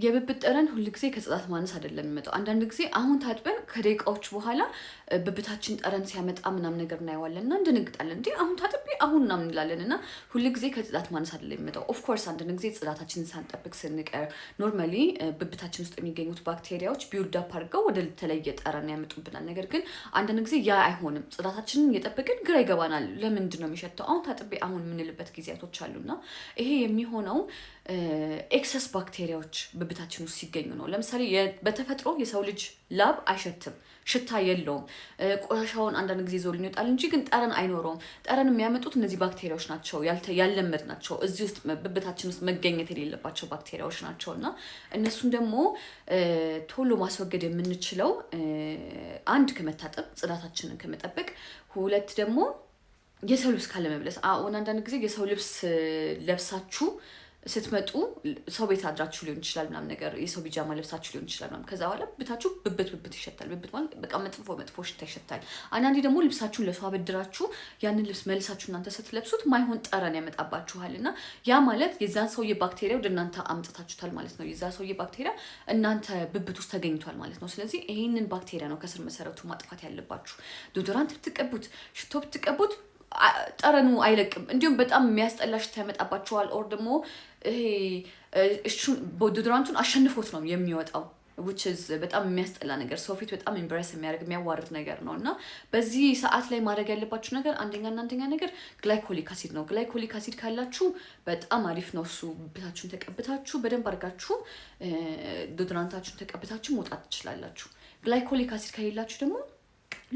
የብብት ጠረን ሁሉ ጊዜ ከጽዳት ማነስ አይደለም የሚመጣው። አንዳንድ ጊዜ አሁን ታጥበን ከደቂቃዎች በኋላ ብብታችን ጠረን ሲያመጣ ምናምን ነገር እናየዋለን እና እንደነግጣለን። እንዴ አሁን ታጥቤ አሁን ምናምን እንላለን። እና ሁሉ ጊዜ ከጽዳት ማነስ አይደለም የሚመጣው። ኦፍ ኮርስ አንዳንድ ጊዜ ጽዳታችንን ሳንጠብቅ ስንቀር ኖርማሊ ብብታችን ውስጥ የሚገኙት ባክቴሪያዎች ቢውልድ አፕ አድርገው ወደ ተለየ ጠረን ያመጡብናል። ነገር ግን አንዳንድ ጊዜ ያ አይሆንም። ጽዳታችንን እየጠበቅን ግራ ይገባናል። ለምንድን ነው የሚሸተው አሁን ታጥቤ አሁን የምንልበት ጊዜያቶች አሉና ይሄ የሚሆነው ኤክሰስ ባክቴሪያዎች ብብታችን ውስጥ ሲገኙ ነው። ለምሳሌ በተፈጥሮ የሰው ልጅ ላብ አይሸትም፣ ሽታ የለውም። ቆሻሻውን አንዳንድ ጊዜ ይዞልን ይወጣል እንጂ ግን ጠረን አይኖረውም። ጠረን የሚያመጡት እነዚህ ባክቴሪያዎች ናቸው፣ ያለመድ ናቸው። እዚህ ውስጥ ብብታችን ውስጥ መገኘት የሌለባቸው ባክቴሪያዎች ናቸው እና እነሱን ደግሞ ቶሎ ማስወገድ የምንችለው አንድ ከመታጠብ ጽዳታችንን ከመጠበቅ፣ ሁለት ደግሞ የሰው ልብስ ካለመልበስ። አሁን አንዳንድ ጊዜ የሰው ልብስ ለብሳችሁ ስትመጡ ሰው ቤት አድራችሁ ሊሆን ይችላል ምናምን ነገር የሰው ቢጃማ ለብሳችሁ ሊሆን ይችላል ምናምን። ከዛ በኋላ ብብታችሁ ብብት ይሸታል። ብብት ማለት በቃ መጥፎ ሽታ ይሸታል። አንዳንዴ ደግሞ ልብሳችሁን ለሰው አበድራችሁ ያንን ልብስ መልሳችሁ እናንተ ስትለብሱት ማይሆን ጠረን ያመጣባችኋል እና ያ ማለት የዛን ሰውዬ ባክቴሪያ ወደ እናንተ አምጥታችሁታል ማለት ነው። የዛ ሰውዬ ባክቴሪያ እናንተ ብብት ውስጥ ተገኝቷል ማለት ነው። ስለዚህ ይሄንን ባክቴሪያ ነው ከስር መሰረቱ ማጥፋት ያለባችሁ። ዶዶራንት ብትቀቡት፣ ሽቶ ብትቀቡት ጠረኑ አይለቅም። እንዲሁም በጣም የሚያስጠላ ሽታ ያመጣባችኋል። ኦር ደግሞ ይሄ ዶዶራንቱን አሸንፎት ነው የሚወጣው which is በጣም የሚያስጠላ ነገር፣ ሰው ፊት በጣም ኢምፕሬስ የሚያደርግ የሚያዋርድ ነገር ነው እና በዚህ ሰዓት ላይ ማድረግ ያለባችሁ ነገር አንደኛ ነገር ግላይኮሊክ አሲድ ነው። ግላይኮሊክ አሲድ ካላችሁ በጣም አሪፍ ነው። እሱ ብብታችሁን ተቀብታችሁ በደንብ አድርጋችሁ ዶዶራንታችሁን ተቀብታችሁ መውጣት ትችላላችሁ። ግላይኮሊክ አሲድ ከሌላችሁ ደግሞ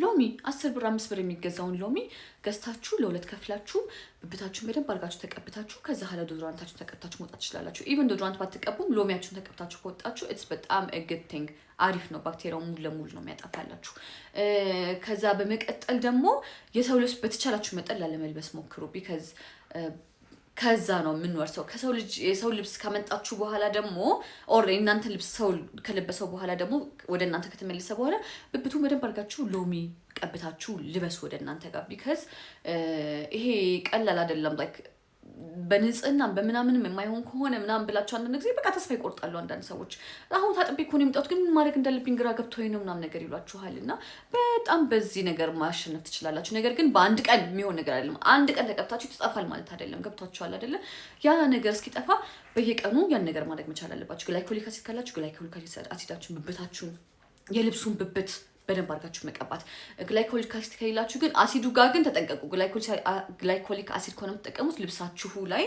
ሎሚ 10 ብር 5 ብር የሚገዛውን ሎሚ ገዝታችሁ ለሁለት ከፍላችሁ ብብታችሁን በደንብ አድርጋችሁ ተቀብታችሁ ከዛ ኋላ ዶዶራንታችሁን ተቀብታችሁ መውጣት ትችላላችሁ። ኢቭን ዶዶራንት ባትቀቡም ሎሚያችሁን ተቀብታችሁ ከወጣችሁ ኢትስ በጣም a good thing፣ አሪፍ ነው። ባክቴሪያውን ሙሉ ለሙሉ ነው የሚያጠፋላችሁ። ከዛ በመቀጠል ደግሞ የሰው ልብስ በተቻላችሁ መጠን ላለመልበስ ሞክሩ። ቢካዝ ከዛ ነው የምንወርሰው። የሰው ልብስ ካመጣችሁ በኋላ ደግሞ ኦር እናንተ ልብስ ሰው ከለበሰው በኋላ ደግሞ ወደ እናንተ ከተመለሰ በኋላ ብብቱን በደንብ አድርጋችሁ ሎሚ ቀብታችሁ ልበሱ ወደ እናንተ ጋር። ቢካዝ ይሄ ቀላል አይደለም። ላይክ በንጽህና በምናምንም የማይሆን ከሆነ ምናምን ብላችሁ አንዳንድ ጊዜ በቃ ተስፋ ይቆርጣሉ አንዳንድ ሰዎች። አሁን ታጥቤ እኮ ነው የመጣሁት ግን ምን ማድረግ እንዳለብኝ ግራ ገብቶኝ ነው ምናምን ነገር ይሏችኋል እና በጣም በዚህ ነገር ማሸነፍ ትችላላችሁ። ነገር ግን በአንድ ቀን የሚሆን ነገር አይደለም። አንድ ቀን ተቀብታችሁ ትጠፋል ማለት አይደለም። ገብቷችኋል አይደለ? ያ ነገር እስኪጠፋ በየቀኑ ያን ነገር ማድረግ መቻል አለባችሁ። ግላይኮሊክ አሲድ ካላችሁ ግላይኮሊክ አሲዳችሁን ብብታችሁን የልብሱን ብብት በደንብ አድርጋችሁ መቀባት። ግላይኮሊክ አሲድ ከሌላችሁ ግን አሲዱ ጋር ግን ተጠንቀቁ። ግላይኮሊክ አሲድ ከሆነ የምትጠቀሙት ልብሳችሁ ላይ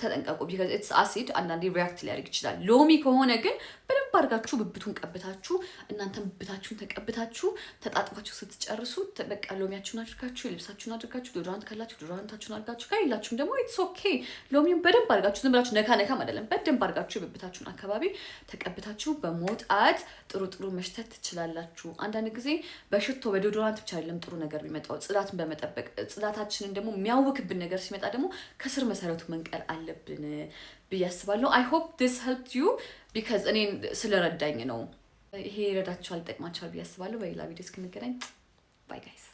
ተጠንቀቁ። ቢካዝ ኢትስ አሲድ አንዳንዴ ሪያክት ሊያደርግ ይችላል። ሎሚ ከሆነ ግን በደንብ አድርጋችሁ ብብቱን ቀብታችሁ እናንተም ብብታችሁን ተቀብታችሁ ተጣጥባችሁ ስትጨርሱ በቃ ሎሚያችሁን አድርጋችሁ የልብሳችሁን አድርጋችሁ ዶዶራንት ካላችሁ ዶዶራንታችሁን አድርጋችሁ ከሌላችሁም ደግሞ ኢትስ ኦኬ ሎሚውን በደንብ አድርጋችሁ ዝም ብላችሁ ነካም አይደለም፣ በደንብ አድርጋችሁ የብብታችሁን አካባቢ ተቀብታችሁ በመውጣት ጥሩ መሽተት ትችላላችሁ። አንዳንድ ጊዜ በሽቶ በዶዶራንት ብቻ አይደለም ጥሩ ነገር የሚመጣው፣ ጽዳትን በመጠበቅ ጽዳታችንን ደግሞ የሚያውክብን ነገር ሲመጣ ደግሞ ከስር መሰረቱ መንቀል አለብን ብዬ አስባለሁ። I hope this helped you because እኔን ስለረዳኝ ነው። ይሄ ይረዳችኋል፣ ይጠቅማችኋል ብዬ አስባለሁ። በሌላ ቪዲዮ እስክንገናኝ ባይ ጋይስ።